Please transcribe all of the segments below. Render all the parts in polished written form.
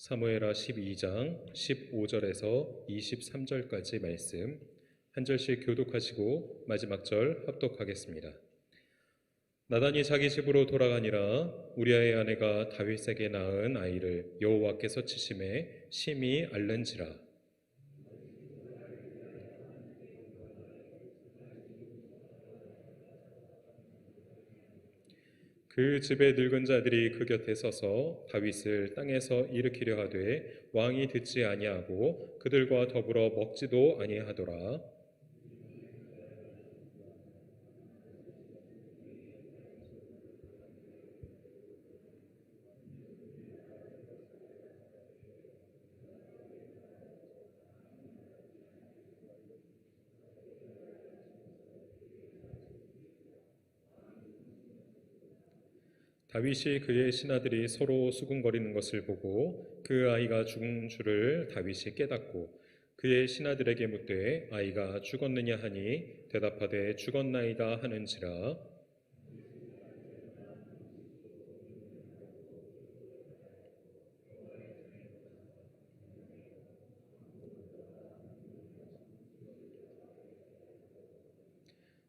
사무엘하 12장 15절에서 23절까지 말씀 한 절씩 교독하시고 마지막 절 합독하겠습니다. 나단이 자기 집으로 돌아가니라. 우리아의 아내가 다윗에게 낳은 아이를 여호와께서 치심에 심히 앓는지라. 그 집의 늙은 자들이 그 곁에 서서 다윗을 땅에서 일으키려 하되 왕이 듣지 아니하고 그들과 더불어 먹지도 아니하더라. 다윗이 그의 신하들이 서로 수군거리는 것을 보고 그 아이가 죽은 줄을 다윗이 깨닫고 그의 신하들에게 묻되 아이가 죽었느냐 하니 대답하되 죽었나이다 하는지라.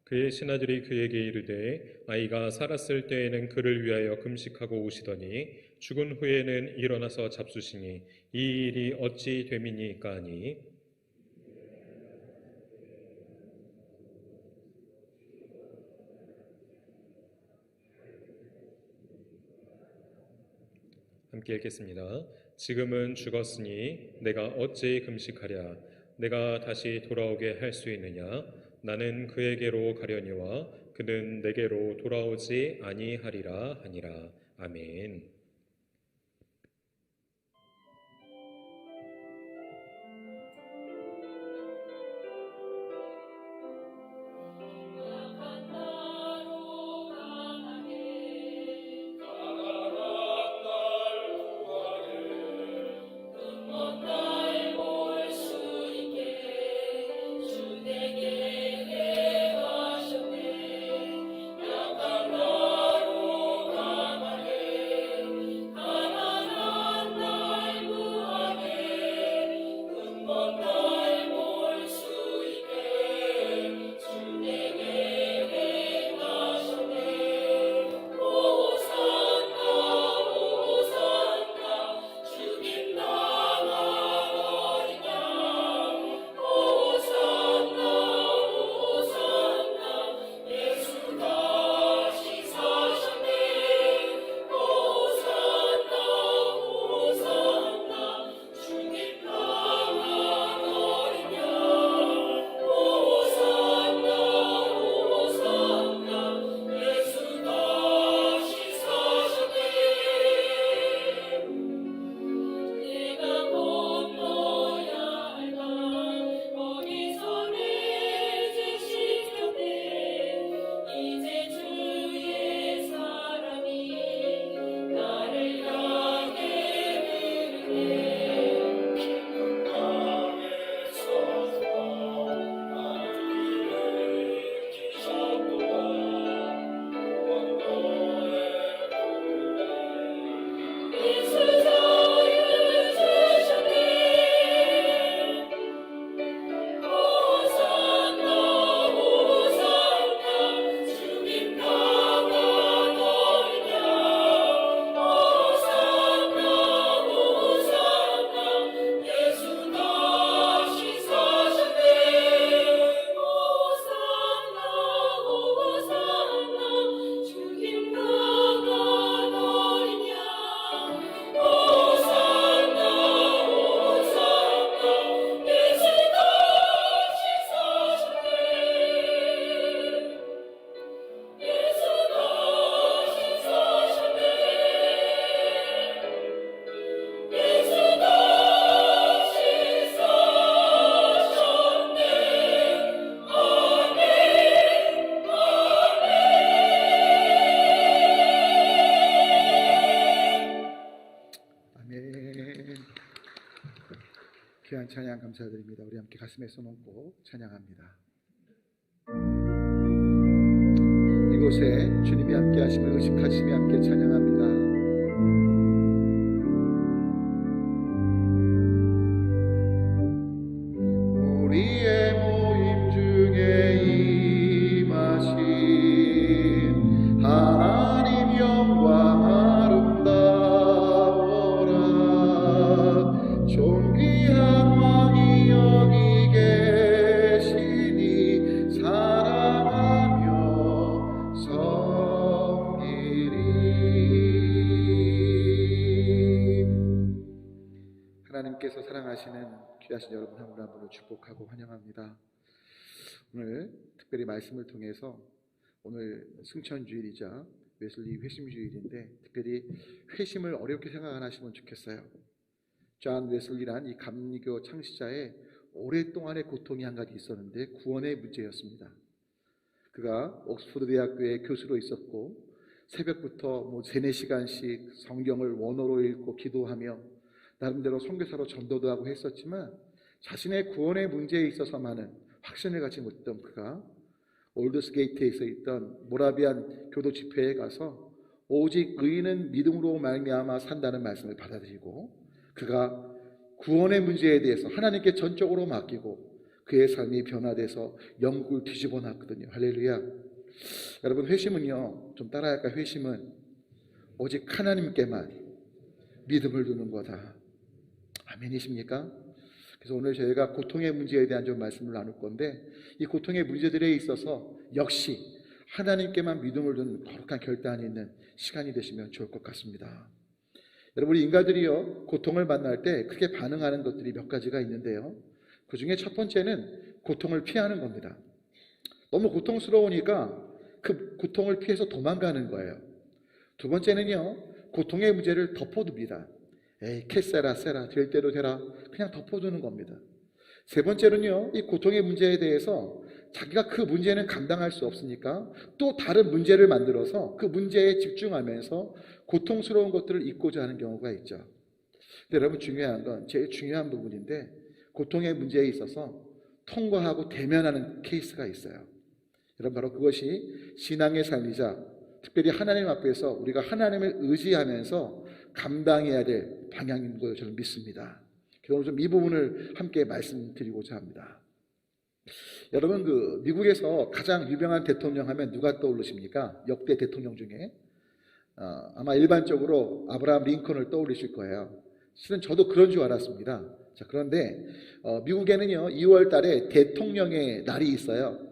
그의 신하들이 그에게 이르되 아이가 살았을 때에는 그를 위하여 금식하고 우시더니 죽은 후에는 일어나서 잡수시니 이 일이 어찌 됨이니까 하니 함께 읽겠습니다. 지금은 죽었으니 내가 어찌 금식하랴. 내가 다시 돌아오게 할 수 있느냐. 나는 그에게로 가려니와 그는 내게로 돌아오지 아니하리라 하니라. 아멘. 귀한 찬양 감사드립니다. 우리 함께 가슴에 손 얹고 찬양합니다. 이곳에 주님이 함께 하심을 의식하시며 함께 찬양합니다. 하나님께서 사랑하시는 귀하신 여러분 한 분 한 분을 축복하고 환영합니다. 오늘 특별히 말씀을 통해서 오늘 승천주일이자 웨슬리 회심주일인데 특별히 회심을 어렵게 생각 안 하시면 좋겠어요. 존 웨슬리란 이 감리교 창시자의 오랫동안의 고통이 한 가지 있었는데 구원의 문제였습니다. 그가 옥스퍼드 대학교의 교수로 있었고 새벽부터 3, 4시간씩 성경을 원어로 읽고 기도하며 나름대로 선교사로 전도도 하고 했었지만 자신의 구원의 문제에 있어서만은 확신을 갖지 못했던 그가 올드스게이트에서 있던 모라비안 교도 집회에 가서 오직 의인은 믿음으로 말미암아 산다는 말씀을 받아들이고 그가 구원의 문제에 대해서 하나님께 전적으로 맡기고 그의 삶이 변화돼서 영국을 뒤집어 놨거든요. 할렐루야. 여러분, 회심은요, 좀 따라할까? 회심은 오직 하나님께만 믿음을 두는 거다. 아멘이십니까? 그래서 오늘 저희가 고통의 문제에 대한 좀 말씀을 나눌 건데 이 고통의 문제들에 있어서 역시 하나님께만 믿음을 두는 거룩한 결단이 있는 시간이 되시면 좋을 것 같습니다. 여러분, 우리 인간들이요, 고통을 만날 때 크게 반응하는 것들이 몇 가지가 있는데요, 그 중에 첫 번째는 고통을 피하는 겁니다. 너무 고통스러우니까 그 고통을 피해서 도망가는 거예요. 두 번째는요, 고통의 문제를 덮어둡니다. 에이, 캐세라 세라, 될 대로 되라, 그냥 덮어두는 겁니다. 세 번째는요, 이 고통의 문제에 대해서 자기가 그 문제는 감당할 수 없으니까 또 다른 문제를 만들어서 그 문제에 집중하면서 고통스러운 것들을 잊고자 하는 경우가 있죠. 근데 여러분, 중요한 건 제일 중요한 부분인데 고통의 문제에 있어서 통과하고 대면하는 케이스가 있어요. 여러분, 바로 그것이 신앙의 삶이자 특별히 하나님 앞에서 우리가 하나님을 의지하면서 감당해야 될 방향인 걸 저는 믿습니다. 그래서 오늘 좀 이 부분을 함께 말씀드리고자 합니다. 여러분, 그 미국에서 가장 유명한 대통령 하면 누가 떠오르십니까? 역대 대통령 중에 아마 일반적으로 아브라함 링컨을 떠올리실 거예요. 실은 저도 그런 줄 알았습니다. 자, 그런데 미국에는요 2월 달에 대통령의 날이 있어요.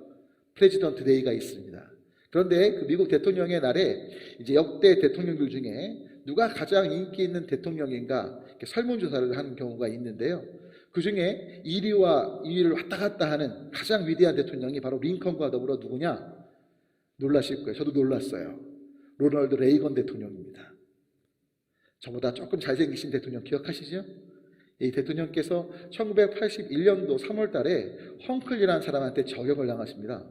프레지던트 데이가 있습니다. 그런데 그 미국 대통령의 날에 이제 역대 대통령들 중에 누가 가장 인기 있는 대통령인가 이렇게 설문조사를 하는 경우가 있는데요, 그 중에 1위와 2위를 왔다 갔다 하는 가장 위대한 대통령이 바로 링컨과 더불어 누구냐? 놀라실 거예요. 저도 놀랐어요. 로널드 레이건 대통령입니다. 저보다 조금 잘생기신 대통령 기억하시죠? 이 대통령께서 1981년도 3월 달에 헝클리라는 사람한테 저격을 당하십니다.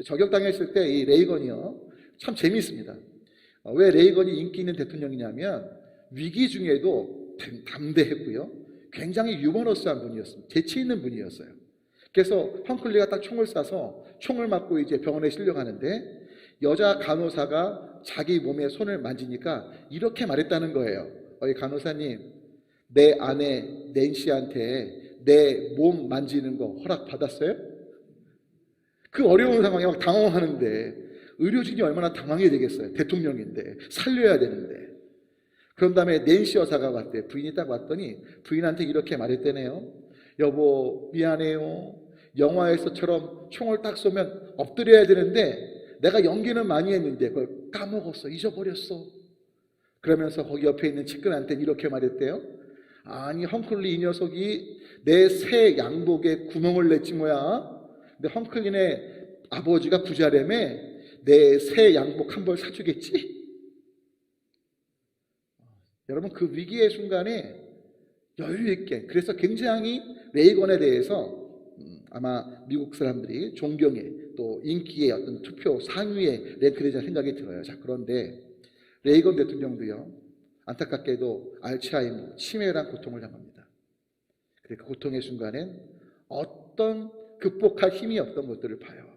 저격당했을 때 이 레이건이요, 참 재미있습니다. 왜 레이건이 인기 있는 대통령이냐면 위기 중에도 담대했고요, 굉장히 유머러스한 분이었습니다. 재치 있는 분이었어요. 그래서 헝클리가 딱 총을 쏴서 총을 맞고 이제 병원에 실려가는데 여자 간호사가 자기 몸에 손을 만지니까 이렇게 말했다는 거예요. 이 간호사님, 내 아내 낸시한테 내 몸 만지는 거 허락 받았어요? 그 어려운 상황에 막 당황하는데 의료진이 얼마나 당황해야 되겠어요. 대통령인데 살려야 되는데. 그런 다음에 낸시 여사가 왔대. 부인이 딱 왔더니 부인한테 이렇게 말했대네요. 여보, 미안해요. 영화에서처럼 총을 딱 쏘면 엎드려야 되는데 내가 연기는 많이 했는데 그걸 까먹었어. 잊어버렸어. 그러면서 거기 옆에 있는 측근한테 이렇게 말했대요. 아니, 헝클리 이 녀석이 내 새 양복에 구멍을 냈지 뭐야. 근데 헝클리네 아버지가 부자라며 내 새 양복 한 벌 사주겠지? 여러분, 그 위기의 순간에 여유 있게, 그래서 굉장히 레이건에 대해서 아마 미국 사람들이 존경의 또 인기의 어떤 투표 상위에 랭크되자 생각이 들어요. 자, 그런데 레이건 대통령도요, 안타깝게도 알츠하이머, 치매란 고통을 당합니다. 그 고통의 순간엔 어떤 극복할 힘이 없던 것들을 봐요.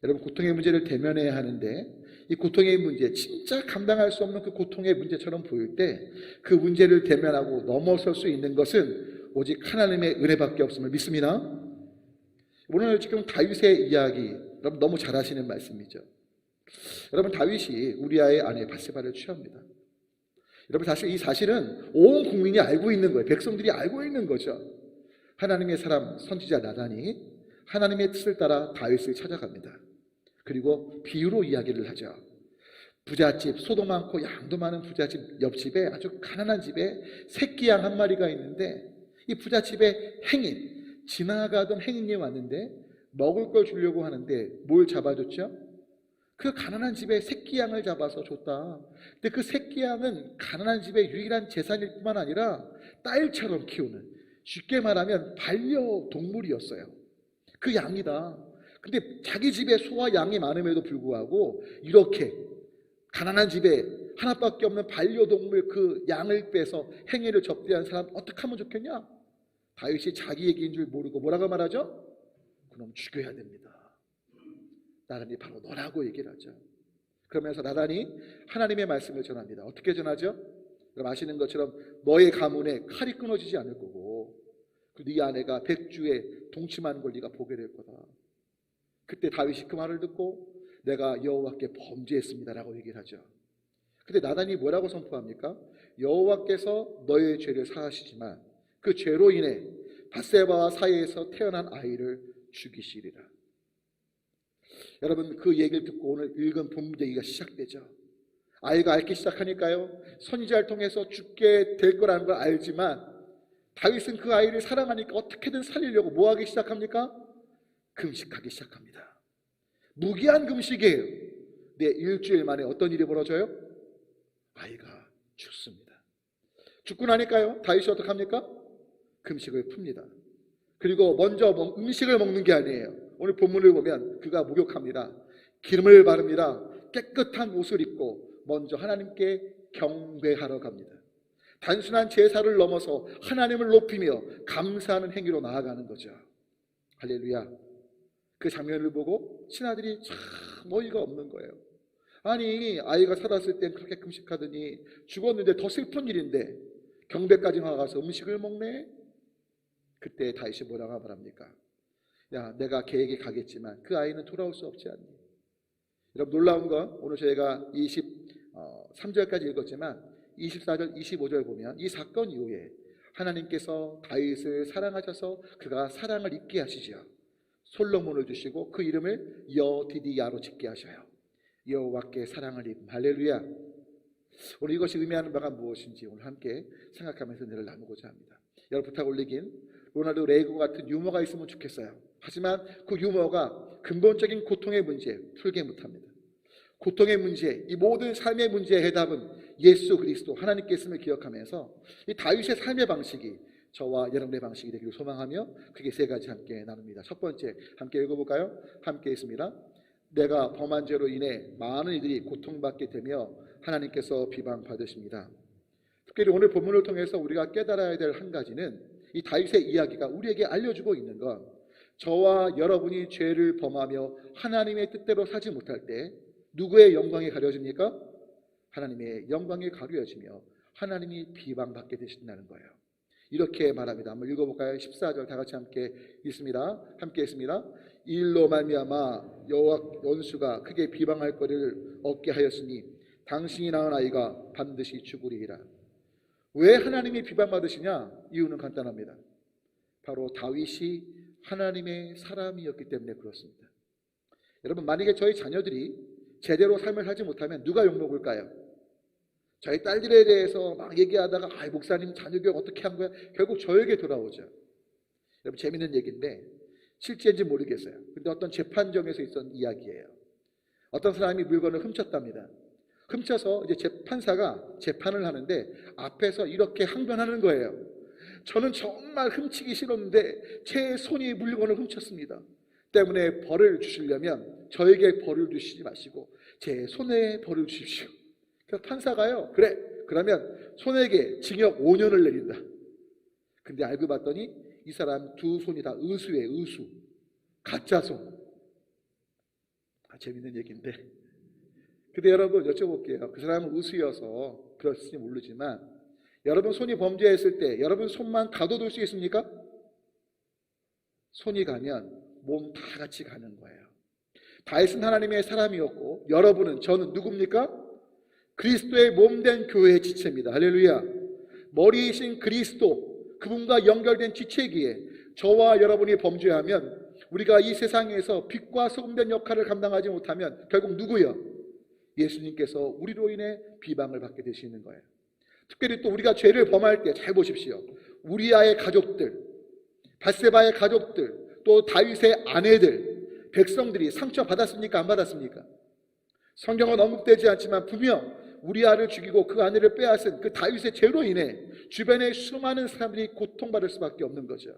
여러분, 고통의 문제를 대면해야 하는데 이 고통의 문제, 진짜 감당할 수 없는 그 고통의 문제처럼 보일 때 그 문제를 대면하고 넘어설 수 있는 것은 오직 하나님의 은혜밖에 없음을 믿습니다. 오늘 지금 다윗의 이야기, 여러분 너무 잘 아시는 말씀이죠. 여러분, 다윗이 우리아의 아내 바세바를 취합니다. 여러분, 사실 이 사실은 온 국민이 알고 있는 거예요. 백성들이 알고 있는 거죠. 하나님의 사람 선지자 나단이 하나님의 뜻을 따라 다윗을 찾아갑니다. 그리고 비유로 이야기를 하죠. 부잣집, 소도 많고 양도 많은 부잣집 옆집에 아주 가난한 집에 새끼 양 한 마리가 있는데 이 부잣집에 행인, 지나가던 행인이 왔는데 먹을 걸 주려고 하는데 뭘 잡아줬죠? 그 가난한 집에 새끼 양을 잡아서 줬다. 근데 그 새끼 양은 가난한 집의 유일한 재산일 뿐만 아니라 딸처럼 키우는, 쉽게 말하면 반려동물이었어요. 그 양이다. 근데 자기 집에 소와 양이 많음에도 불구하고 이렇게 가난한 집에 하나밖에 없는 반려동물 그 양을 빼서 행위를 접대한 사람 어떻게 하면 좋겠냐? 다윗이 자기 얘기인 줄 모르고 뭐라고 말하죠? 그럼 죽여야 됩니다. 나단이 바로 너라고 얘기를 하죠. 그러면서 나단이 하나님의 말씀을 전합니다. 어떻게 전하죠? 여러분 아시는 것처럼 너의 가문에 칼이 끊어지지 않을 거고 그리고 네 아내가 백주에 동침하는 걸 네가 보게 될 거다. 그때 다윗이 그 말을 듣고 내가 여호와께 범죄했습니다라고 얘기를 하죠. 근데 나단이 뭐라고 선포합니까? 여호와께서 너의 죄를 사하시지만 그 죄로 인해 밧세바와 사이에서 태어난 아이를 죽이시리라. 여러분 그 얘기를 듣고 오늘 읽은 본문 얘기가 시작되죠. 아이가 앓기 시작하니까요, 선지자를 통해서 죽게 될 거라는 걸 알지만 다윗은 그 아이를 사랑하니까 어떻게든 살리려고 뭐 하기 시작합니까? 금식하기 시작합니다. 무기한 금식이에요. 네, 일주일 만에 어떤 일이 벌어져요? 아이가 죽습니다. 죽고 나니까요, 다윗이 어떻게 합니까? 금식을 풉니다. 그리고 먼저 음식을 먹는 게 아니에요. 오늘 본문을 보면 그가 목욕합니다. 기름을 바릅니다. 깨끗한 옷을 입고 먼저 하나님께 경배하러 갑니다. 단순한 제사를 넘어서 하나님을 높이며 감사하는 행위로 나아가는 거죠. 할렐루야. 그 장면을 보고 신하들이 참 어이가 없는 거예요. 아니 아이가 살았을 땐 그렇게 금식하더니 죽었는데 더 슬픈 일인데 경배까지 나가서 음식을 먹네. 그때 다윗이 뭐라고 말합니까? 야, 내가 계획에 가겠지만 그 아이는 돌아올 수 없지 않니? 여러분 놀라운 건 오늘 저희가 23절까지 읽었지만 24절, 25절 보면 이 사건 이후에 하나님께서 다윗을 사랑하셔서 그가 사랑을 잊게 하시죠. 솔로몬을 주시고 그 이름을 여디디야로 짓게 하셔요. 여호와께 사랑을 입음. 할렐루야. 오늘 이것이 의미하는 바가 무엇인지 오늘 함께 생각하면서 은혜를 나누고자 합니다. 여러분 부탁 올리긴 로나르드 레이거 같은 유머가 있으면 좋겠어요. 하지만 그 유머가 근본적인 고통의 문제 풀게 못합니다. 고통의 문제, 이 모든 삶의 문제의 해답은 예수 그리스도 하나님께 있음을 기억하면서 이 다윗의 삶의 방식이 저와 여러분의 방식이 되기를 소망하며 크게 세 가지 함께 나눕니다. 첫 번째 함께 읽어볼까요? 함께 있습니다. 내가 범한 죄로 인해 많은 이들이 고통받게 되며 하나님께서 비방받으십니다. 특별히 오늘 본문을 통해서 우리가 깨달아야 될 한 가지는 이 다윗의 이야기가 우리에게 알려주고 있는 건 저와 여러분이 죄를 범하며 하나님의 뜻대로 살지 못할 때 누구의 영광이 가려집니까? 하나님의 영광이 가려지며 하나님이 비방받게 되신다는 거예요. 이렇게 말합니다. 한번 읽어볼까요? 14절 다 같이 함께 읽습니다. 함께 했습니다. 이 일로 말미암아 여호와 원수가 크게 비방할 거리를 얻게 하였으니 당신이 낳은 아이가 반드시 죽으리이라. 왜 하나님이 비방받으시냐? 이유는 간단합니다. 바로 다윗이 하나님의 사람이었기 때문에 그렇습니다. 여러분 만약에 저희 자녀들이 제대로 삶을 살지 못하면 누가 욕먹을까요? 저희 딸들에 대해서 막 얘기하다가 목사님 자녀 교육 어떻게 한 거야? 결국 저에게 돌아오죠. 여러분 재밌는 얘기인데 실제인지 모르겠어요. 근데 어떤 재판정에서 있었던 이야기예요. 어떤 사람이 물건을 훔쳤답니다. 훔쳐서 이제 재판사가 재판을 하는데 앞에서 이렇게 항변하는 거예요. 저는 정말 훔치기 싫었는데 제 손이 물건을 훔쳤습니다. 때문에 벌을 주시려면 저에게 벌을 주시지 마시고 제 손에 벌을 주십시오. 그래서 판사가요, 그래 그러면 손에게 징역 5년을 내린다. 근데 알고 봤더니 이 사람 두 손이 다 의수예요. 의수, 가짜 손. 재밌는 얘기인데 근데 여러분 여쭤볼게요. 그 사람은 의수여서 그럴지 모르지만 여러분 손이 범죄했을 때 여러분 손만 가둬둘 수 있습니까? 손이 가면 몸 다 같이 가는 거예요. 다윗은 하나님의 사람이었고 여러분은 저는 누굽니까? 그리스도의 몸된 교회의 지체입니다. 할렐루야. 머리이신 그리스도 그분과 연결된 지체기에 저와 여러분이 범죄하면 우리가 이 세상에서 빛과 소금된 역할을 감당하지 못하면 결국 누구요? 예수님께서 우리로 인해 비방을 받게 되시는 거예요. 특별히 또 우리가 죄를 범할 때 잘 보십시오. 우리아의 가족들, 밧세바의 가족들, 또 다윗의 아내들, 백성들이 상처받았습니까? 안 받았습니까? 성경은 언급되지 않지만 분명 우리아를 죽이고 그 아내를 빼앗은 그 다윗의 죄로 인해 주변의 수많은 사람들이 고통받을 수밖에 없는 거죠.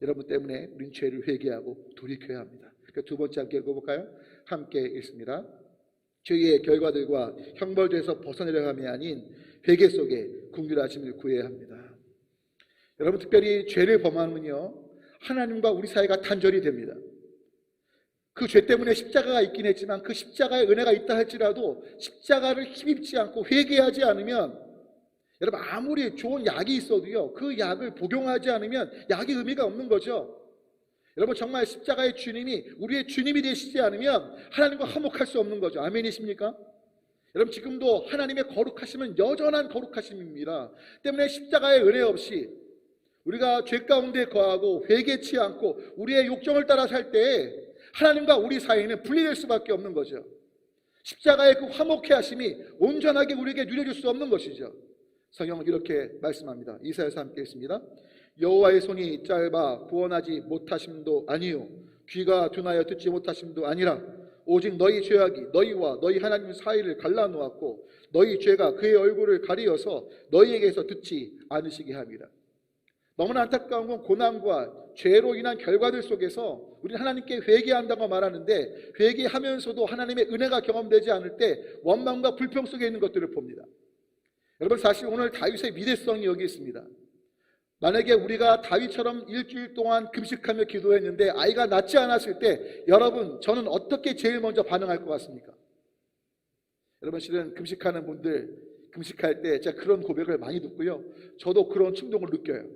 여러분 때문에 우린 죄를 회개하고 돌이켜야 합니다. 그러니까 두 번째 함께 읽어볼까요? 함께 읽습니다. 죄의 결과들과 형벌에서 벗어내려함이 아닌 회개 속에 긍휼하심을 구해야 합니다. 여러분 특별히 죄를 범하면요 하나님과 우리 사이가 단절이 됩니다. 그 죄 때문에 십자가가 있긴 했지만 그 십자가의 은혜가 있다 할지라도 십자가를 힘입지 않고 회개하지 않으면 여러분 아무리 좋은 약이 있어도요 그 약을 복용하지 않으면 약의 의미가 없는 거죠. 여러분 정말 십자가의 주님이 우리의 주님이 되시지 않으면 하나님과 화목할 수 없는 거죠. 아멘이십니까? 여러분 지금도 하나님의 거룩하심은 여전한 거룩하심입니다. 때문에 십자가의 은혜 없이 우리가 죄 가운데 거하고 회개치 않고 우리의 욕정을 따라 살 때 하나님과 우리 사이는 분리될 수밖에 없는 거죠. 십자가의 그 화목케 하심이 온전하게 우리에게 누려질 수 없는 것이죠. 성경은 이렇게 말씀합니다. 이사야서 함께 읽습니다. 여호와의 손이 짧아 구원하지 못하심도 아니요 귀가 둔하여 듣지 못하심도 아니라 오직 너희 죄악이 너희와 너희 하나님 사이를 갈라놓았고 너희 죄가 그의 얼굴을 가리어서 너희에게서 듣지 않으시게 합니다. 너무나 안타까운 건 고난과 죄로 인한 결과들 속에서 우리는 하나님께 회개한다고 말하는데 회개하면서도 하나님의 은혜가 경험되지 않을 때 원망과 불평 속에 있는 것들을 봅니다. 여러분 사실 오늘 다윗의 미래성이 여기 있습니다. 만약에 우리가 다윗처럼 일주일 동안 금식하며 기도했는데 아이가 낳지 않았을 때 여러분 저는 어떻게 제일 먼저 반응할 것 같습니까? 여러분 실은 금식하는 분들 금식할 때 제가 그런 고백을 많이 듣고요 저도 그런 충동을 느껴요.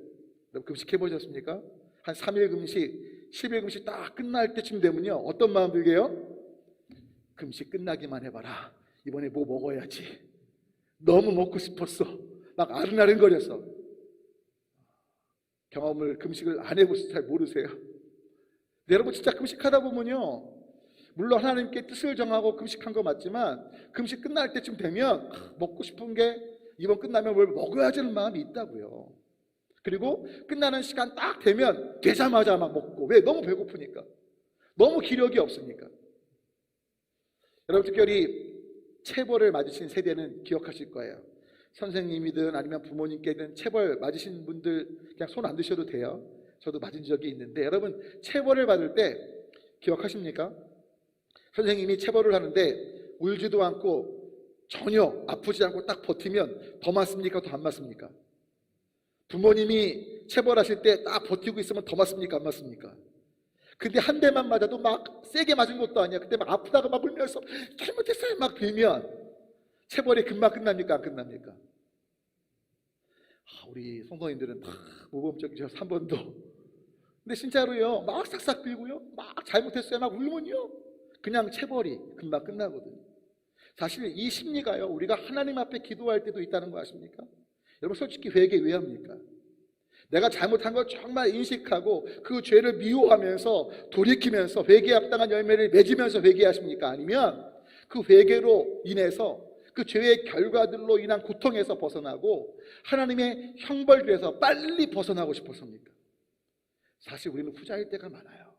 여러분 금식해 보셨습니까? 한 3일 금식, 10일 금식 딱 끝날 때쯤 되면요 어떤 마음 들게요? 금식 끝나기만 해봐라. 이번에 뭐 먹어야지. 너무 먹고 싶었어. 막 아른아른거렸어. 경험을 금식을 안 해보셔서 잘 모르세요. 근데 여러분 진짜 금식하다 보면요 물론 하나님께 뜻을 정하고 금식한 거 맞지만 금식 끝날 때쯤 되면 먹고 싶은 게 이번 끝나면 뭘 먹어야지는 마음이 있다고요. 그리고 끝나는 시간 딱 되면 되자마자 막 먹고 왜? 너무 배고프니까 너무 기력이 없으니까. 여러분 특별히 체벌을 맞으신 세대는 기억하실 거예요. 선생님이든 아니면 부모님께든 체벌 맞으신 분들 그냥 손 안 드셔도 돼요. 저도 맞은 적이 있는데 여러분 체벌을 받을 때 기억하십니까? 선생님이 체벌을 하는데 울지도 않고 전혀 아프지 않고 딱 버티면 더 맞습니까? 더 안 맞습니까? 부모님이 체벌하실 때 딱 버티고 있으면 더 맞습니까? 안 맞습니까? 근데 한 대만 맞아도 막 세게 맞은 것도 아니야. 그때 막 아프다가 막 울면서 잘못했어요 막 빌면 체벌이 금방 끝납니까? 안 끝납니까? 우리 성도님들은 다 모범적이셔서 한 번도. 근데 진짜로요 막 싹싹 빌고요 막 잘못했어요 막 울면요 그냥 체벌이 금방 끝나거든요. 사실 이 심리가요 우리가 하나님 앞에 기도할 때도 있다는 거 아십니까? 여러분 솔직히 회개 왜 합니까? 내가 잘못한 걸 정말 인식하고 그 죄를 미워하면서 돌이키면서 회개에 합당한 열매를 맺으면서 회개하십니까? 아니면 그 회개로 인해서 그 죄의 결과들로 인한 고통에서 벗어나고 하나님의 형벌에서 빨리 벗어나고 싶어서입니까? 사실 우리는 후자일 때가 많아요.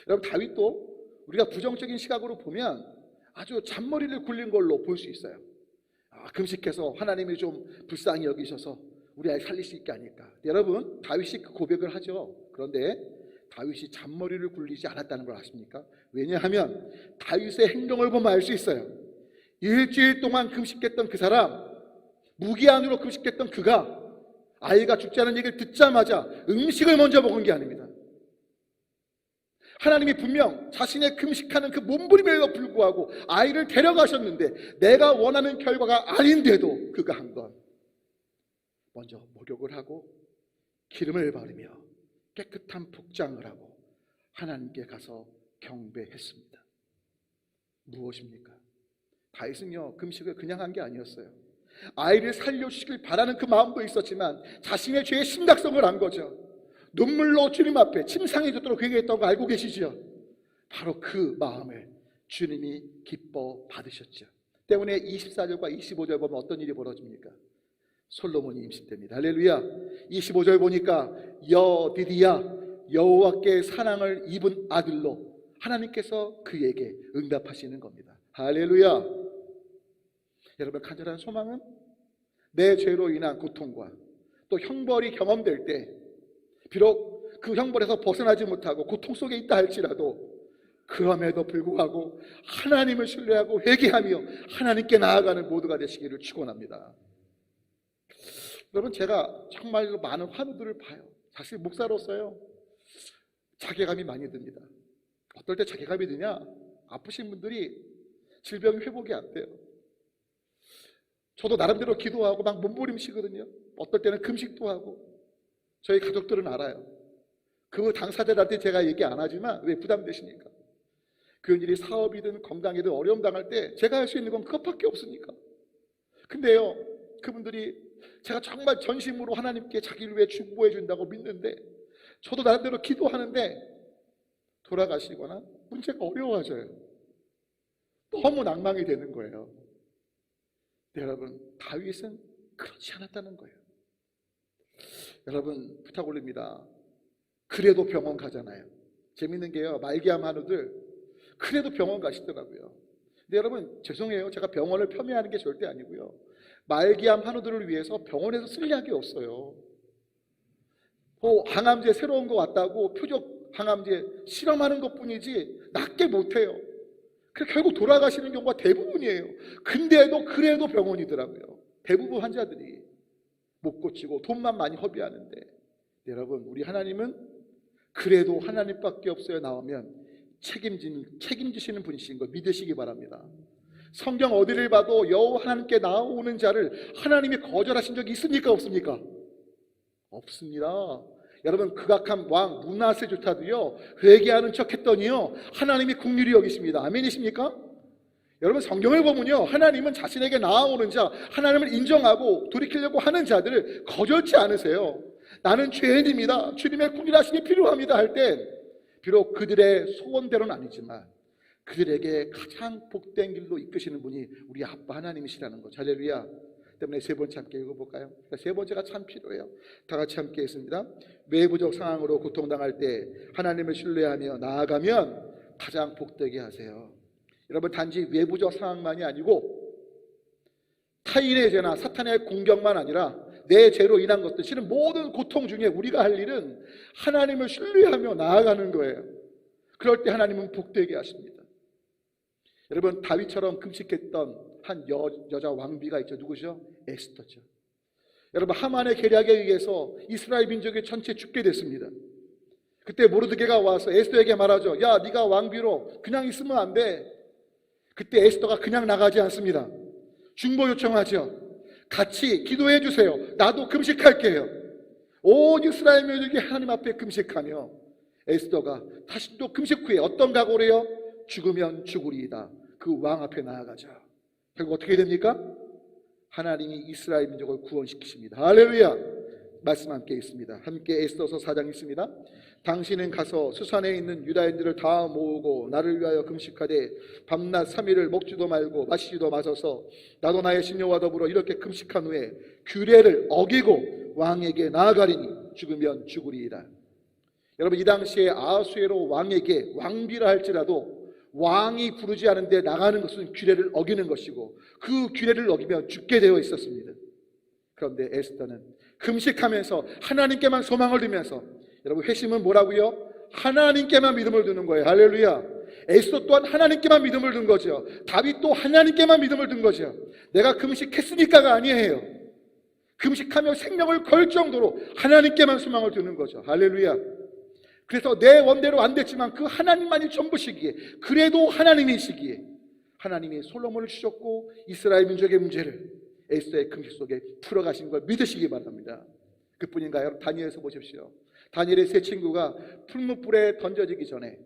여러분 다윗도 우리가 부정적인 시각으로 보면 아주 잔머리를 굴린 걸로 볼 수 있어요. 금식해서 하나님이 좀 불쌍히 여기셔서 우리 아이 살릴 수 있게 아닐까. 여러분 다윗이 그 고백을 하죠. 그런데 다윗이 잔머리를 굴리지 않았다는 걸 아십니까? 왜냐하면 다윗의 행동을 보면 알 수 있어요. 일주일 동안 금식했던 그 사람, 무기한으로 금식했던 그가 아이가 죽지 않은 얘기를 듣자마자 음식을 먼저 먹은 게 아닙니다. 하나님이 분명 자신의 금식하는 그 몸부림에도 불구하고 아이를 데려가셨는데 내가 원하는 결과가 아닌데도 그가 한 건 먼저 목욕을 하고 기름을 바르며 깨끗한 복장을 하고 하나님께 가서 경배했습니다. 무엇입니까? 다윗은요 금식을 그냥 한 게 아니었어요. 아이를 살려주시길 바라는 그 마음도 있었지만 자신의 죄의 심각성을 안 거죠. 눈물로 주님 앞에 침상해졌도록 회개했던 거 알고 계시죠? 바로 그 마음을 주님이 기뻐 받으셨죠. 때문에 24절과 25절 보면 어떤 일이 벌어집니까? 솔로몬이 임신됩니다. 할렐루야. 25절 보니까 여디디야, 여호와께 사랑을 입은 아들로 하나님께서 그에게 응답하시는 겁니다. 할렐루야. 여러분, 간절한 소망은 내 죄로 인한 고통과 또 형벌이 경험될 때 비록 그 형벌에서 벗어나지 못하고 고통 속에 있다 할지라도 그럼에도 불구하고 하나님을 신뢰하고 회개하며 하나님께 나아가는 모두가 되시기를 축원합니다. 여러분, 제가 정말로 많은 환우들을 봐요. 사실 목사로서요, 자괴감이 많이 듭니다. 어떨 때 자괴감이 드냐? 아프신 분들이 질병이 회복이 안 돼요. 저도 나름대로 기도하고 막 몸부림치거든요. 어떨 때는 금식도 하고. 저희 가족들은 알아요. 그 당사자들한테 제가 얘기 안 하지만 왜 부담되시니까. 그 일이 사업이든 건강이든 어려움 당할 때 제가 할 수 있는 건 그것밖에 없으니까. 근데요, 그분들이 제가 정말 전심으로 하나님께 자기를 위해 중보해 준다고 믿는데 저도 나름대로 기도하는데 돌아가시거나 문제가 어려워져요. 너무 낭망이 되는 거예요. 여러분, 다윗은 그렇지 않았다는 거예요. 여러분, 부탁 올립니다. 그래도 병원 가잖아요. 재밌는 게요, 말기암 한우들 그래도 병원 가시더라고요. 근데 여러분, 죄송해요, 제가 병원을 폄훼하는 게 절대 아니고요, 말기암 한우들을 위해서 병원에서 쓸 약이 없어요. 항암제 새로운 거 왔다고 표적 항암제 실험하는 것뿐이지 낫게 못해요. 그래서 결국 돌아가시는 경우가 대부분이에요. 근데도 그래도 병원이더라고요. 대부분 환자들이 못 고치고 돈만 많이 허비하는데, 여러분, 우리 하나님은 그래도 하나님밖에 없어요 나오면 책임지시는 분이신 걸 믿으시기 바랍니다. 성경 어디를 봐도 여호와 하나님께 나오는 자를 하나님이 거절하신 적이 있습니까? 없습니까? 없습니다. 여러분, 극악한 왕 문하세조타도요, 회개하는 척 했더니요 하나님이 긍휼히 여기십니다. 아멘이십니까? 여러분, 성경을 보면요, 하나님은 자신에게 나아오는 자, 하나님을 인정하고 돌이키려고 하는 자들을 거절치 않으세요. 나는 죄인입니다, 주님의 긍휼하심이 필요합니다 할 때 비록 그들의 소원대로는 아니지만 그들에게 가장 복된 길로 이끄시는 분이 우리 아빠 하나님이시라는 거. 할렐루야. 때문에 세 번째 함께 읽어볼까요? 세 번째가 참 필요해요. 다 같이 함께 했습니다. 외부적 상황으로 고통당할 때 하나님을 신뢰하며 나아가면 가장 복되게 하세요. 여러분, 단지 외부적 상황만이 아니고 타인의 죄나 사탄의 공격만 아니라 내 죄로 인한 것들, 실은 모든 고통 중에 우리가 할 일은 하나님을 신뢰하며 나아가는 거예요. 그럴 때 하나님은 복되게 하십니다. 여러분, 다윗처럼 금식했던 한 여자 왕비가 있죠. 누구죠? 에스더죠. 여러분, 하만의 계략에 의해서 이스라엘 민족이 전체 죽게 됐습니다. 그때 모르드게가 와서 에스더에게 말하죠. 야, 네가 왕비로 그냥 있으면 안 돼. 그때 에스더가 그냥 나가지 않습니다. 중보 요청하죠. 같이 기도해 주세요. 나도 금식할게요. 온 이스라엘 민족이 하나님 앞에 금식하며 에스더가 다시 또 금식 후에 어떤 각오래요? 죽으면 죽으리이다. 그 왕 앞에 나아가자. 결국 어떻게 됩니까? 하나님이 이스라엘 민족을 구원시키십니다. 할렐루야. 말씀 함께 있습니다. 함께 에스더서 4장 있습니다. 당신은 가서 수산에 있는 유다인들을 다 모으고 나를 위하여 금식하되 밤낮 3일을 먹지도 말고 마시지도 마셔서 나도 나의 신녀와 더불어 이렇게 금식한 후에 규례를 어기고 왕에게 나아가리니 죽으면 죽으리이다. 여러분, 이 당시에 아하수에로 왕에게 왕비라 할지라도 왕이 부르지 않은데 나가는 것은 규례를 어기는 것이고 그 규례를 어기면 죽게 되어 있었습니다. 그런데 에스더는 금식하면서 하나님께만 소망을 두면서, 여러분, 회심은 뭐라고요? 하나님께만 믿음을 두는 거예요. 할렐루야. 에스더 또한 하나님께만 믿음을 둔 거죠. 다윗도 하나님께만 믿음을 둔 거죠. 내가 금식했으니까가 아니에요. 금식하며 생명을 걸 정도로 하나님께만 소망을 두는 거죠. 할렐루야. 그래서 내 원대로 안 됐지만 그 하나님만이 전부시기에, 그래도 하나님이시기에 하나님이 솔로몬을 주셨고 이스라엘 민족의 문제를 에스더의 금식 속에 풀어가신 걸 믿으시기 바랍니다. 그뿐인가요? 다니엘에서 보십시오. 다니엘의 세 친구가 풀무불에 던져지기 전에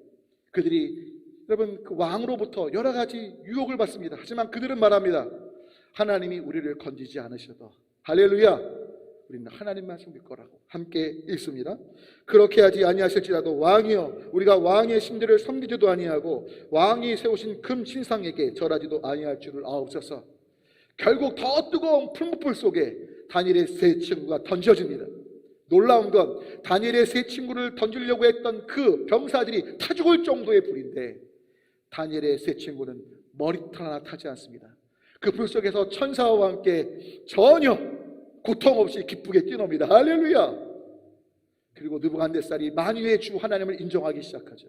그들이, 여러분, 그 왕으로부터 여러 가지 유혹을 받습니다. 하지만 그들은 말합니다. 하나님이 우리를 건지지 않으셔도, 할렐루야, 우리는 하나님만 섬길 거라고 함께 읽습니다. 그렇게 하지 아니하실지라도 왕이여, 우리가 왕의 신들을 섬기지도 아니하고 왕이 세우신 금 신상에게 절하지도 아니할 줄을 아옵소서. 결국 더 뜨거운 풀무불 속에 다니엘의 세 친구가 던져집니다. 놀라운 건 다니엘의 세 친구를 던지려고 했던 그 병사들이 타 죽을 정도의 불인데 다니엘의 세 친구는 머리털 하나 타지 않습니다. 그 불 속에서 천사와 함께 전혀 고통 없이 기쁘게 뛰놉니다. 할렐루야. 그리고 느부갓네살이 만유의 주 하나님을 인정하기 시작하죠.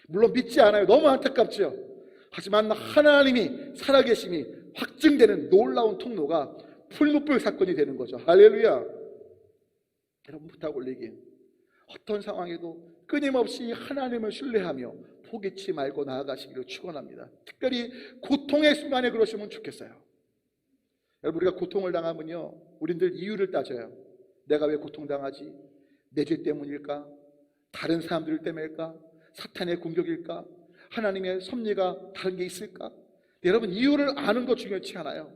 물론 믿지 않아요. 너무 안타깝죠. 하지만 하나님이 살아계심이 확증되는 놀라운 통로가 풀무불 사건이 되는 거죠. 할렐루야. 여러분, 부탁 올리기, 어떤 상황에도 끊임없이 하나님을 신뢰하며 포기치 말고 나아가시기를 축원합니다. 특별히 고통의 순간에 그러시면 좋겠어요. 여러분, 우리가 고통을 당하면요, 우리들 이유를 따져요. 내가 왜 고통당하지? 내 죄 때문일까? 다른 사람들 때문일까? 사탄의 공격일까? 하나님의 섭리가 다른 게 있을까? 여러분, 이유를 아는 것 중요치 않아요.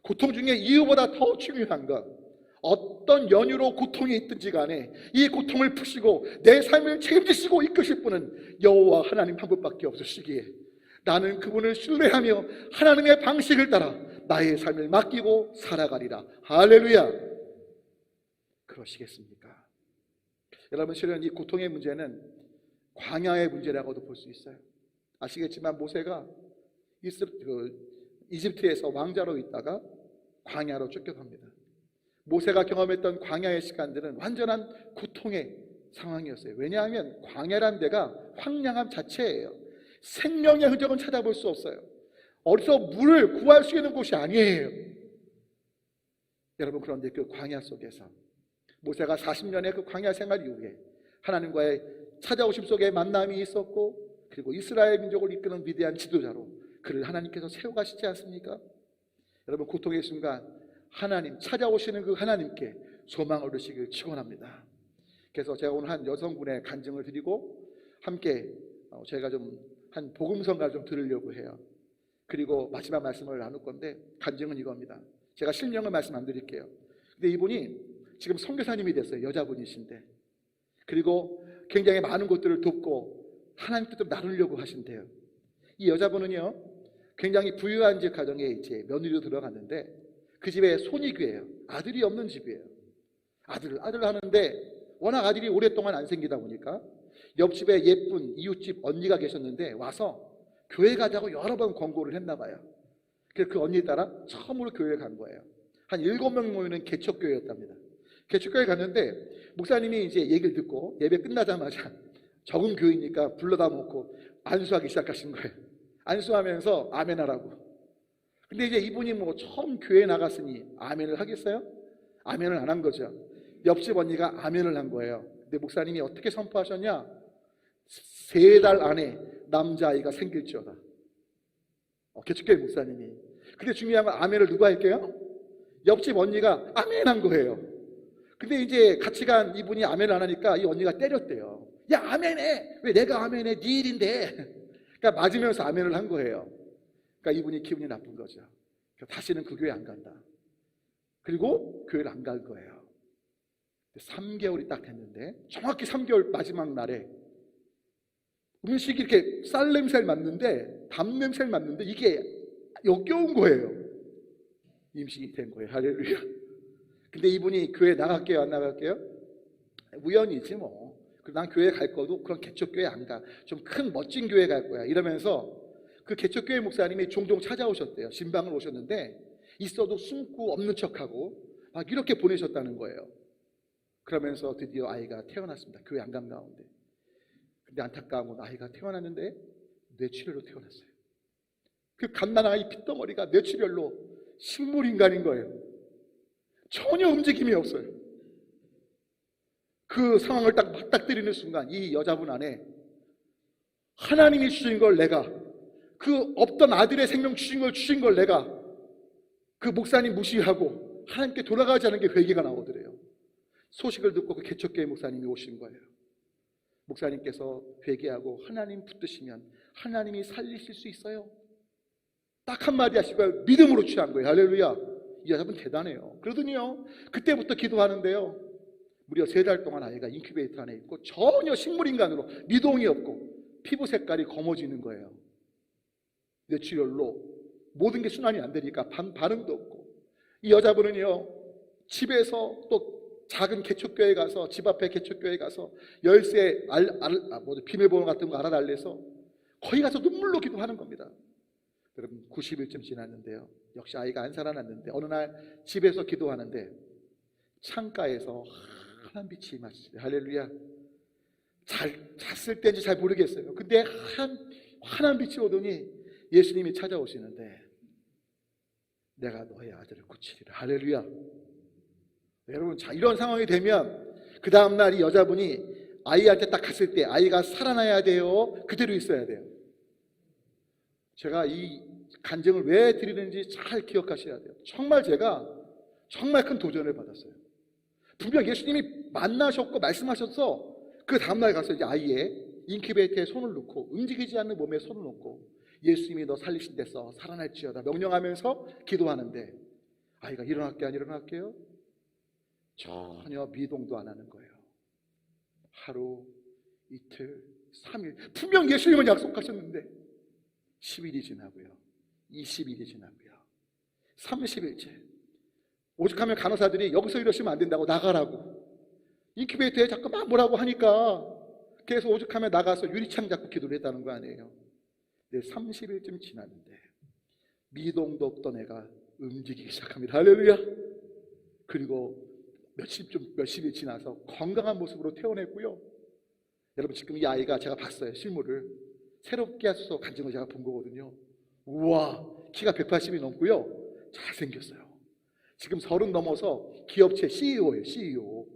고통 중에 이유보다 더 중요한 건 어떤 연유로 고통이 있든지 간에 이 고통을 푸시고 내 삶을 책임지시고 이끄실 분은 여호와 하나님 한 분밖에 없으시기에 나는 그분을 신뢰하며 하나님의 방식을 따라 나의 삶을 맡기고 살아가리라. 할렐루야. 그러시겠습니까? 여러분, 실은 이 고통의 문제는 광야의 문제라고도 볼 수 있어요. 아시겠지만 모세가 이집트에서 왕자로 있다가 광야로 쫓겨갑니다. 모세가 경험했던 광야의 시간들은 완전한 고통의 상황이었어요. 왜냐하면 광야란 데가 황량함 자체예요. 생명의 흔적은 찾아볼 수 없어요. 어디서 물을 구할 수 있는 곳이 아니에요. 여러분, 그런데 그 광야 속에서 모세가 40년의 그 광야 생활 이후에 하나님과의 찾아오심 속에 만남이 있었고, 그리고 이스라엘 민족을 이끄는 위대한 지도자로 그를 하나님께서 세워가시지 않습니까? 여러분, 고통의 순간 하나님, 찾아오시는 그 하나님께 소망을 얻으시길 축원합니다. 그래서 제가 오늘 한 여성분의 간증을 드리고 함께 제가 좀 한 복음성가를 좀 들으려고 해요. 그리고 마지막 말씀을 나눌 건데, 간증은 이겁니다. 제가 실명을 말씀 안 드릴게요. 근데 이분이 지금 선교사님이 됐어요. 여자분이신데, 그리고 굉장히 많은 것들을 돕고 하나님 뜻대로 나누려고 하신대요. 이 여자분은요, 굉장히 부유한 집 가정에 이제 며느리로 들어갔는데 그 집에 손이귀해요. 아들이 없는 집이에요. 아들 하는데 워낙 아들이 오랫동안 안 생기다 보니까 옆집에 예쁜 이웃집 언니가 계셨는데 와서 교회 가자고 여러 번 권고를 했나 봐요. 그래서 그 언니 따라 처음으로 교회에 간 거예요. 한 7명 모이는 개척교회였답니다. 개척교회 갔는데 목사님이 이제 얘기를 듣고 예배 끝나자마자 적은 교회니까 불러다 놓고 안수하기 시작하신 거예요. 안수하면서 아멘 하라고. 근데 이제 이분이 뭐 처음 교회 나갔으니 아멘을 하겠어요? 아멘을 안 한 거죠. 옆집 언니가 아멘을 한 거예요. 근데 목사님이 어떻게 선포하셨냐? 3달 안에 남자아이가 생길지어다. 개척교회 목사님이. 근데 중요한 건 아멘을 누가 할게요? 옆집 언니가 아멘 한 거예요. 근데 이제 같이 간 이분이 아멘을 안 하니까 이 언니가 때렸대요. 야, 아멘해! 왜 내가 아멘해? 네 일인데. 그러니까 맞으면서 아멘을 한 거예요. 그러니까 이분이 기분이 나쁜 거죠. 다시는 그 교회 안 간다. 그리고 교회를 안 갈 거예요. 3개월이 딱 됐는데 정확히 3개월 마지막 날에 음식이 이렇게 쌀 냄새를 맡는데, 담 냄새를 맡는데 이게 역겨운 거예요. 임신이 된 거예요. 할렐루야. 근데 이분이 교회 나갈게요, 안 나갈게요? 우연이지 뭐. 난 교회 갈 거도 그런 개척교회 안 가. 좀 큰 멋진 교회 갈 거야. 이러면서 그 개척교회 목사님이 종종 찾아오셨대요. 신방을 오셨는데 있어도 숨고 없는 척하고 막 이렇게 보내셨다는 거예요. 그러면서 드디어 아이가 태어났습니다. 교회 안 간 가운데. 근데 안타까운 건 아이가 태어났는데 뇌출혈로 태어났어요. 그 갓난 아이 핏덩어리가 뇌출혈로 식물인간인 거예요. 전혀 움직임이 없어요. 그 상황을 딱 맞닥뜨리는 순간 이 여자분 안에 하나님이 주신 걸 내가, 그 없던 아들의 생명 주신 걸 내가 그 목사님 무시하고 하나님께 돌아가지 않은 게 회개가 나오더래요. 소식을 듣고 그 개척교회 목사님이 오신 거예요. 목사님께서 회개하고 하나님 붙드시면 하나님이 살리실 수 있어요. 딱 한마디 하시고 믿음으로 취한 거예요. 할렐루야. 이 여자분 대단해요. 그러더니요, 그때부터 기도하는데요, 무려 3달 동안 아이가 인큐베이터 안에 있고 전혀 식물인간으로 미동이 없고 피부 색깔이 검어지는 거예요. 뇌출혈로 모든 게 순환이 안 되니까 반응도 없고. 이 여자분은요, 집에서 또 작은 개척교회 가서 집 앞에 개척교회 가서 열쇠 비밀번호 같은 거 알아달래서 거기 가서 눈물로 기도하는 겁니다. 여러분 90일쯤 지났는데요. 역시 아이가 안 살아났는데 어느 날 집에서 기도하는데 창가에서 하얀 빛이 마치죠. 할렐루야. 잘 잤을 때인지 잘 모르겠어요. 근데 환한 빛이 오더니 예수님이 찾아오시는데 내가 너의 아들을 고치리라. 할렐루야. 여러분, 자, 이런 상황이 되면 그 다음날 이 여자분이 아이한테 딱 갔을 때 아이가 살아나야 돼요? 그대로 있어야 돼요? 제가 이 간증을 왜 드리는지 잘 기억하셔야 돼요. 정말 제가 정말 큰 도전을 받았어요. 분명 예수님이 만나셨고 말씀하셔서 그 다음날 가서 이제 아이의 인큐베이터에 손을 넣고 움직이지 않는 몸에 손을 넣고 예수님이 너 살리신 데서 살아날지어다 명령하면서 기도하는데 아이가 일어날게요? 안 일어날게요? 전혀 미동도 안 하는 거예요. 하루, 이틀, 3일 분명 예수님은 약속하셨는데 10일이 지나고요, 20일이 지나고요, 30일째 오죽하면 간호사들이 여기서 이러시면 안 된다고 나가라고 인큐베이터에 자꾸 막 뭐라고 하니까 그래서 오죽하면 나가서 유리창 잡고 기도를 했다는 거 아니에요. 근데 30일쯤 지났는데 미동도 없던 애가 움직이기 시작합니다. 할렐루야. 그리고 몇십일 지나서 건강한 모습으로 태어났고요. 여러분 지금 이 아이가 제가 봤어요. 실물을 새롭게 하셔서 간증을 제가 본 거거든요. 우와, 키가 180이 넘고요, 잘생겼어요. 지금 30 넘어서 기업체 CEO예요. CEO.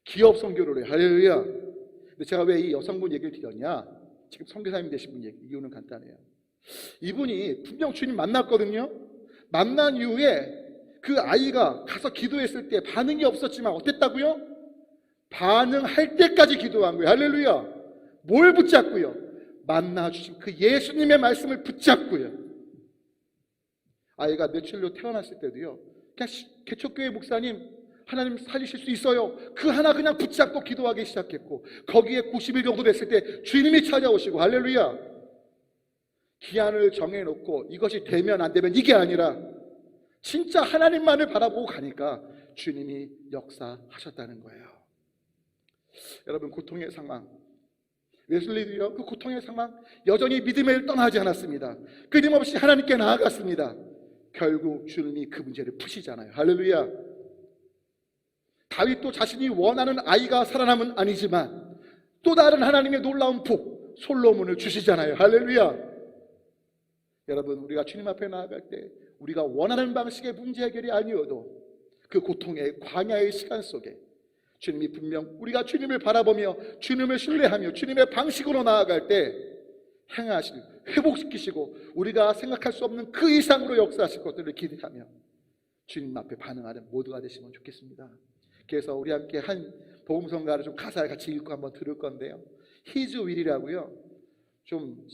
기업 선교를 해요. 할렐루야. 근데 제가 왜 이 여성분 얘기를 드렸냐, 지금 선교사님 되신 분 얘기, 이유는 간단해요. 이분이 분명 주님 만났거든요. 만난 이후에 그 아이가 가서 기도했을 때 반응이 없었지만 어땠다고요? 반응할 때까지 기도한 거예요. 할렐루야. 뭘 붙잡고요? 만나 주신 그 예수님의 말씀을 붙잡고요. 아이가 며칠로 태어났을 때도요, 그냥 개척교회 목사님 하나님 살리실 수 있어요, 그 하나 그냥 붙잡고 기도하기 시작했고 거기에 90일 정도 됐을 때 주님이 찾아오시고, 할렐루야. 기한을 정해놓고 이것이 되면 안 되면 이게 아니라 진짜 하나님만을 바라보고 가니까 주님이 역사하셨다는 거예요. 여러분 고통의 상황, 웨슬리도요 그 고통의 상황 여전히 믿음을 떠나지 않았습니다. 끊임없이 하나님께 나아갔습니다. 결국 주님이 그 문제를 푸시잖아요. 할렐루야. 다윗도 자신이 원하는 아이가 살아남은 아니지만 또 다른 하나님의 놀라운 복 솔로몬을 주시잖아요. 할렐루야. 여러분 우리가 주님 앞에 나아갈 때 우리가 원하는 방식의 문제 해결이 아니어도 그 고통의 광야의 시간 속에 주님이 분명 우리가 주님을 바라보며 주님을 신뢰하며 주님의 방식으로 나아갈 때 행하실, 회복시키시고 우리가 생각할 수 없는 그 이상으로 역사하실 것들을 기대하며 주님 앞에 반응하는 모두가 되시면 좋겠습니다. 그래서 우리 함께 한 복음성가를 좀 가사를 같이 읽고 한번 들을 건데요, His will이라고요. 좀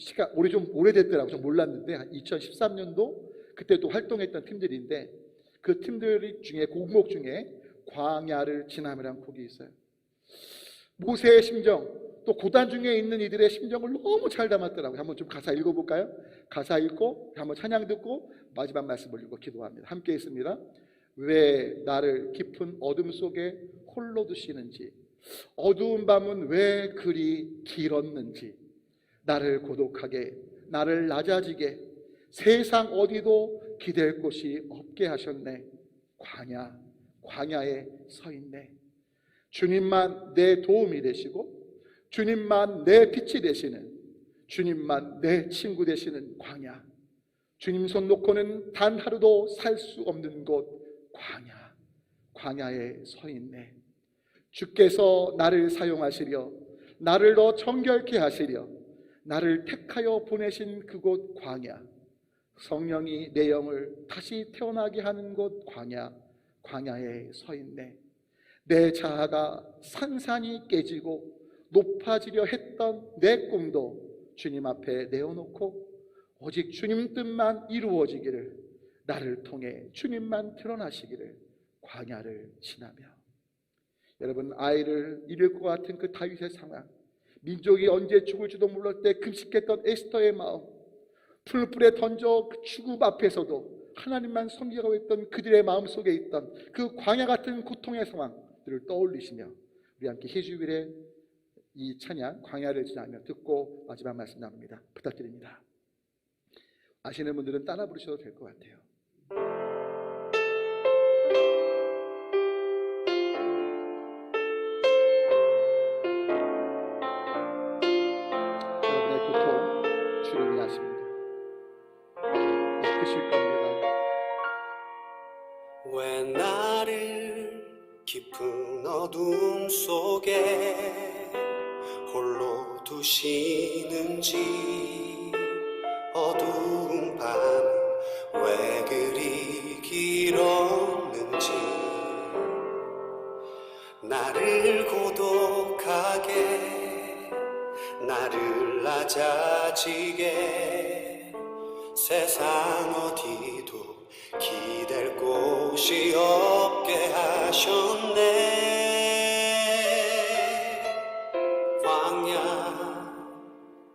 오래됐더라고요. 좀 몰랐는데 2013년도 그때 또 활동했던 팀들인데 그 팀들 중에 곡목 중에 광야를 지나며라는 곡이 있어요. 모세의 심정, 또 고단 중에 있는 이들의 심정을 너무 잘 담았더라고요. 한번 좀 가사 읽어볼까요? 가사 읽고 한번 찬양 듣고 마지막 말씀을 읽고 기도합니다. 함께 있습니다. 왜 나를 깊은 어둠 속에 홀로 두시는지, 어두운 밤은 왜 그리 길었는지, 나를 고독하게, 나를 낮아지게, 세상 어디도 기댈 곳이 없게 하셨네. 광야에 서 있네. 주님만 내 도움이 되시고 주님만 내 빛이 되시는, 주님만 내 친구 되시는 광야, 주님 손 놓고는 단 하루도 살 수 없는 곳 광야에 서 있네. 주께서 나를 사용하시려, 나를 더 정결케 하시려 나를 택하여 보내신 그곳 광야, 성령이 내 영을 다시 태어나게 하는 곳 광야에 서 있네. 내 자아가 산산이 깨지고 높아지려 했던 내 꿈도 주님 앞에 내어놓고 오직 주님 뜻만 이루어지기를, 나를 통해 주님만 드러나시기를 광야를 지나며. 여러분 아이를 잃을 것 같은 그 다윗의 상황, 민족이 언제 죽을지도 몰랄 때 금식했던 에스더의 마음, 풀불에 던져 그 죽음 앞에서도 하나님만 섬기고 있던 그들의 마음속에 있던 그 광야 같은 고통의 상황들을 떠올리시며 우리 함께 희주일에 이 찬양 광야를 지나며 듣고 마지막 말씀 나눕니다. 부탁드립니다. 아시는 분들은 따라 부르셔도 될 것 같아요. 여러분의 고통 주님이 아십니다. 크실 겁니다. 왜 나를 깊은 어둠 속에 홀로 두시는지, 어두운 밤은 왜 그리 길었는지, 나를 고독하게, 나를 낮아지게, 세상 어디도 기댈 곳이 없게 하셨네.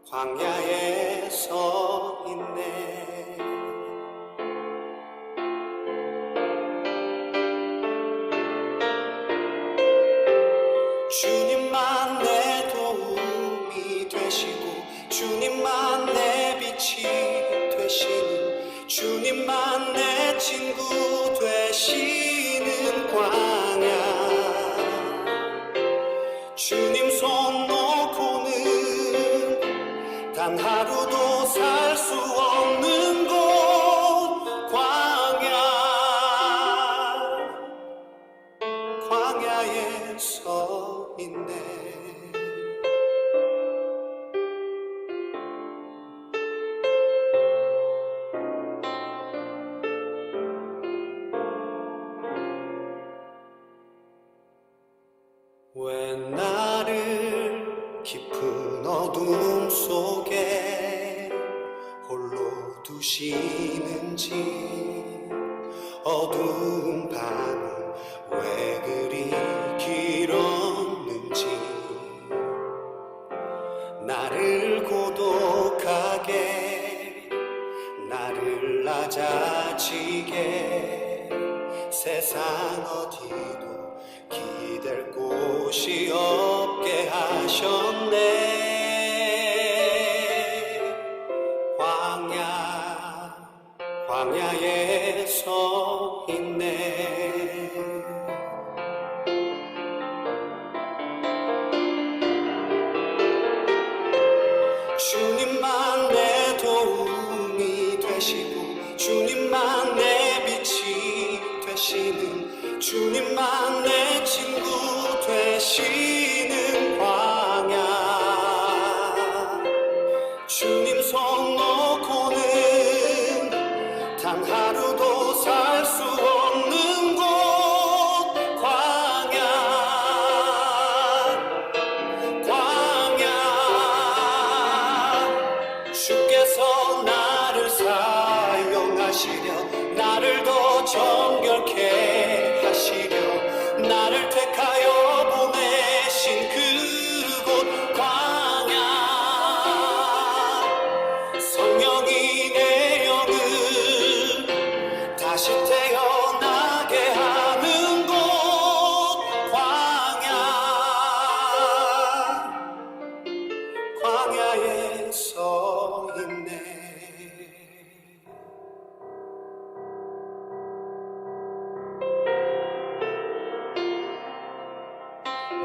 광야에 서 있네. 주님만 내 도움이 되시고, 주님만 내 빛이 되시는, 주님만 내 친구 되시는 광야. 주님 손 놓고는 단 하루도 살 수 없는 곳, 광야에 서 있네. 왜 나를 깊은 어둠 속에 홀로 두시는지, 어두운 밤은 왜 그리 길었는지, 나를 고독하게, 나를 낮아지게, 세상 어디도 기댈 곳이 없게 하셨네. 광야에 서 있네. 주님만 내 도움이 되시고, 주님만 내 빛이 되시는, 주님만 내 친구 되시는 광야. 주님 손 놓고는 단 하루도 살 수 없는 곳, 광야. 주께서 나를 사용하시려, 나를 더 정결케 하시려, 나를 택하여 보내신 그곳 광야. 성령이 내 영을 다시 태어나게 하는 곳, 광야에 서 있네.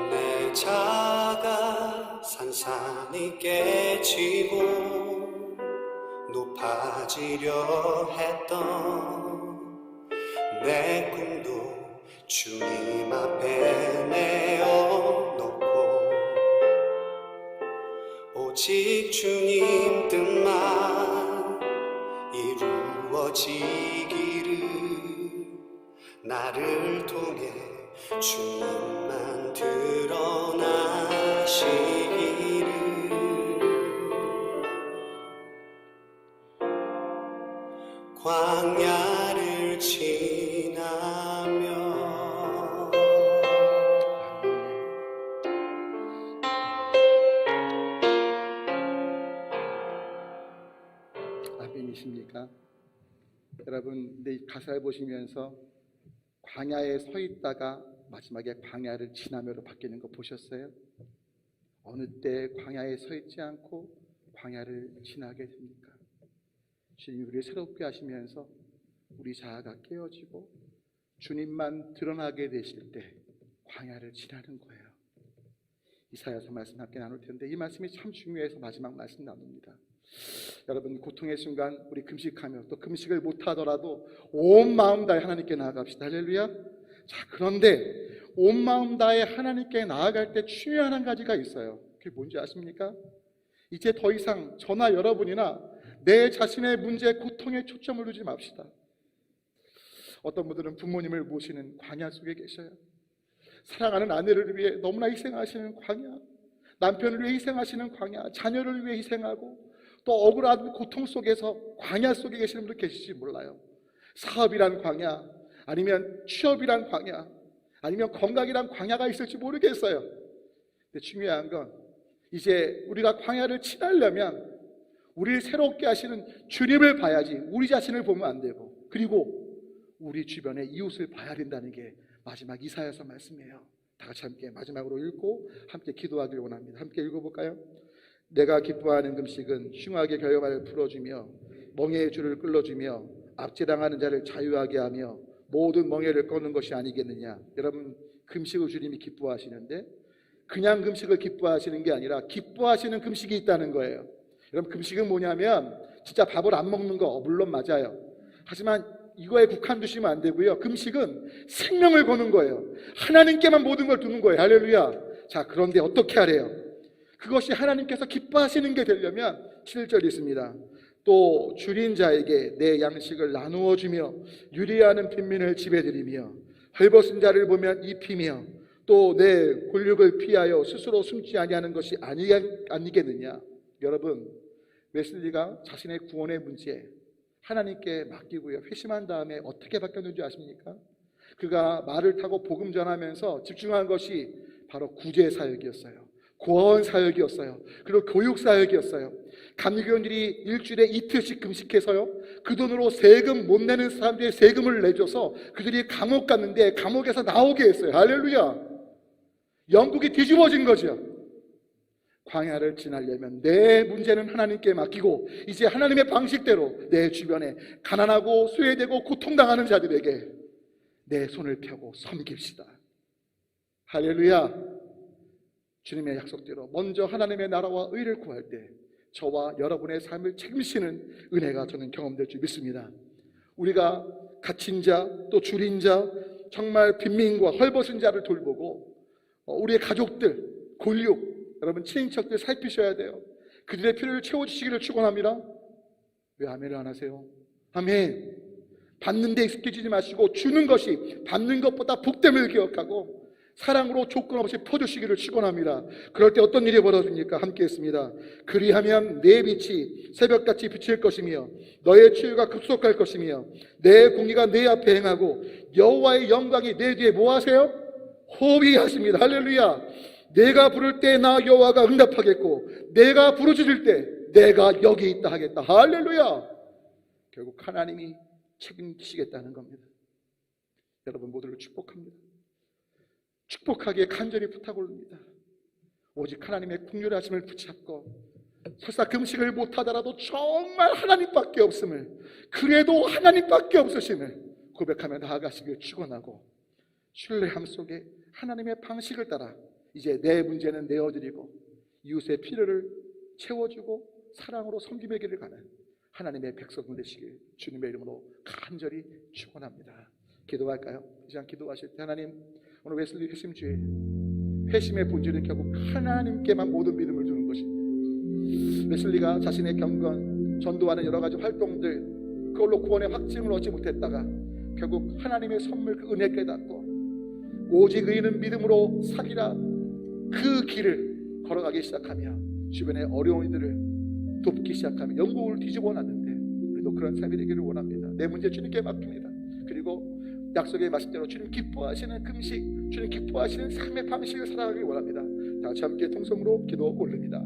내 자가 산산이 깨지고 높아지려 했던 내 꿈도 주님 앞에 내어놓고, 오직 주님 뜻만 이루어지기를, 나를 통해 주님만 드러나시기를. 광야를 지나며. 아멘이십니까? 여러분, 근데 이 가사를 보시면서 광야에 서 있다가 마지막에 광야를 지나며로 바뀌는 거 보셨어요? 어느 때 광야에 서 있지 않고 광야를 지나게 됩니까? 주님이 우리를 새롭게 하시면서 우리 자아가 깨어지고 주님만 드러나게 되실 때 광야를 지나는 거예요. 이사야서 말씀 함께 나눌 텐데 이 말씀이 참 중요해서 마지막 말씀 나눕니다. 여러분, 고통의 순간 우리 금식하며 또 금식을 못하더라도 온 마음 다해 하나님께 나아갑시다. 할렐루야. 자, 그런데 온 마음 다해 하나님께 나아갈 때 중요한 한 가지가 있어요. 그게 뭔지 아십니까? 이제 더 이상 저나 여러분이나 내 자신의 문제, 고통에 초점을 두지 맙시다. 어떤 분들은 부모님을 모시는 광야 속에 계셔요. 사랑하는 아내를 위해 너무나 희생하시는 광야, 남편을 위해 희생하시는 광야, 자녀를 위해 희생하고 또 억울한 고통 속에서 광야 속에 계시는 분도 계실지 몰라요. 사업이란 광야, 아니면 취업이란 광야, 아니면 건강이란 광야가 있을지 모르겠어요. 근데 중요한 건 이제 우리가 광야를 지나려면 우리를 새롭게 하시는 주님을 봐야지 우리 자신을 보면 안 되고, 그리고 우리 주변의 이웃을 봐야 된다는 게 마지막 이사야서 말씀이에요. 다 같이 함께 마지막으로 읽고 함께 기도하길 원합니다. 함께 읽어볼까요? 내가 기뻐하는 금식은 흉악의 결말을 풀어주며 멍에의 줄을 끌어주며 압제당하는 자를 자유하게 하며 모든 멍에를 꺼는 것이 아니겠느냐. 여러분, 금식을 주님이 기뻐하시는데 그냥 금식을 기뻐하시는 게 아니라 기뻐하시는 금식이 있다는 거예요. 여러분, 금식은 뭐냐면 진짜 밥을 안 먹는 거 물론 맞아요. 하지만 이거에 국한두시면 안 되고요. 금식은 생명을 거는 거예요. 하나님께만 모든 걸 두는 거예요. 할렐루야. 자, 그런데 어떻게 하래요? 그것이 하나님께서 기뻐하시는 게 되려면 7절이 있습니다. 또 줄인 자에게 내 양식을 나누어 주며 유리하는 빈민을 집에 들이며 헐벗은 자를 보면 입히며 또 내 곤욕을 피하여 스스로 숨지 아니하는 것이 아니겠느냐. 여러분, 웨슬리가 자신의 구원의 문제 하나님께 맡기고요, 회심한 다음에 어떻게 바뀌었는지 아십니까? 그가 말을 타고 복음 전하면서 집중한 것이 바로 구제 사역이었어요. 구원 사역이었어요. 그리고 교육 사역이었어요. 감리교인들이 일주일에 이틀씩 금식해서요, 그 돈으로 세금 못 내는 사람들의 세금을 내줘서 그들이 감옥 갔는데 감옥에서 나오게 했어요. 할렐루야. 영국이 뒤집어진 거죠. 광야를 지나려면 내 문제는 하나님께 맡기고 이제 하나님의 방식대로 내 주변에 가난하고 소외되고 고통당하는 자들에게 내 손을 펴고 섬깁시다. 할렐루야. 주님의 약속대로 먼저 하나님의 나라와 의를 구할 때 저와 여러분의 삶을 책임지는 은혜가 저는 경험될 줄 믿습니다. 우리가 갇힌 자, 또 줄인 자, 정말 빈민과 헐벗은 자를 돌보고 우리의 가족들, 골육, 여러분 친인척들 살피셔야 돼요. 그들의 필요를 채워주시기를 축원합니다. 왜 아멘을 안 하세요? 아멘. 받는 데 익숙해지지 마시고 주는 것이 받는 것보다 복됨을 기억하고 사랑으로 조건 없이 퍼주시기를 축원합니다. 그럴 때 어떤 일이 벌어집니까? 함께 했습니다. 그리하면 내 빛이 새벽같이 비칠 것이며 너의 치유가 급속할 것이며 내 공의가 내 앞에 행하고 여호와의 영광이 내 뒤에 뭐 하세요? 호비하십니다. 할렐루야. 내가 부를 때 나 여호와가 응답하겠고 내가 부르짖을 때 내가 여기 있다 하겠다. 할렐루야. 결국 하나님이 책임지시겠다는 겁니다. 여러분 모두를 축복합니다. 축복하기에 간절히 부탁 올립니다. 오직 하나님의 긍휼하심을 붙잡고 설사 금식을 못하더라도 정말 하나님밖에 없음을, 그래도 하나님밖에 없으심을 고백하며 나아가시길 축원하고 신뢰함 속에 하나님의 방식을 따라 이제 내 문제는 내어드리고 이웃의 필요를 채워주고 사랑으로 섬김의 길을 가는 하나님의 백성 되시길 주님의 이름으로 간절히 축원합니다. 기도할까요? 이제 기도하실 때 하나님, 오늘 웨슬리 회심주일, 회심의 본질은 결국 하나님께만 모든 믿음을 두는 것인데 웨슬리가 자신의 경건, 전도하는 여러 가지 활동들 그걸로 구원의 확증을 얻지 못했다가 결국 하나님의 선물 그 은혜 깨닫고 오직 의인은 믿음으로 사기라 그 길을 걸어가기 시작하며 주변의 어려운 이들을 돕기 시작하며 영국을 뒤집어 놨는데 우리도 그런 삶이 되기를 원합니다. 내 문제 주님께 맡깁니다. 그리고 약속의 말씀대로 주님 기뻐하시는 금식, 주님 기뻐하시는 삶의 방식을 살아가길 원합니다. 다 같이 함께 통성으로 기도 올립니다.